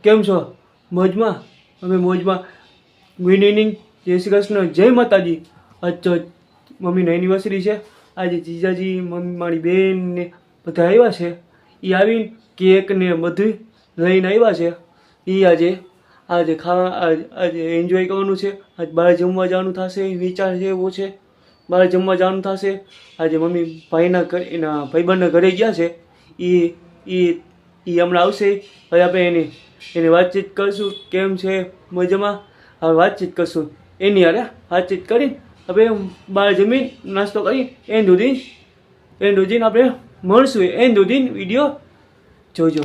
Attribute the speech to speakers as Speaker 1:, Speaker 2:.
Speaker 1: કેમ છો? મોજમાં? અમે મોજમાં. ગુડ ઇવનિંગ, જય શ્રી કૃષ્ણ, જય માતાજી. આજ તો મમ્મીની એનિવર્સરી છે. આજે જીજાજી, મમ્મી, મારી બેન ને બધા આવ્યા છે. એ આવીને કેક ને બધું લઈને આવ્યા છે. એ આજે આજે એન્જોય કરવાનું છે. આજ બહાર જમવા જવાનું થશે, વિચાર છે એવો છે. બહાર જમવા જવાનું થશે. આજે મમ્મી એના ભાઈબંધના ઘરે ગયા છે. એ હમણાં આવશે. હવે આપણે એને વાતચીત કરશું, કેમ છે, મજામાં. હવે વાતચીત કરશું એની હારે. વાતચીત કરીને હવે બહાર જમીન નાસ્તો કરી એન્ડ સુધી આપણે મળશું. એન્ડ સુધી વિડીયો જોજો.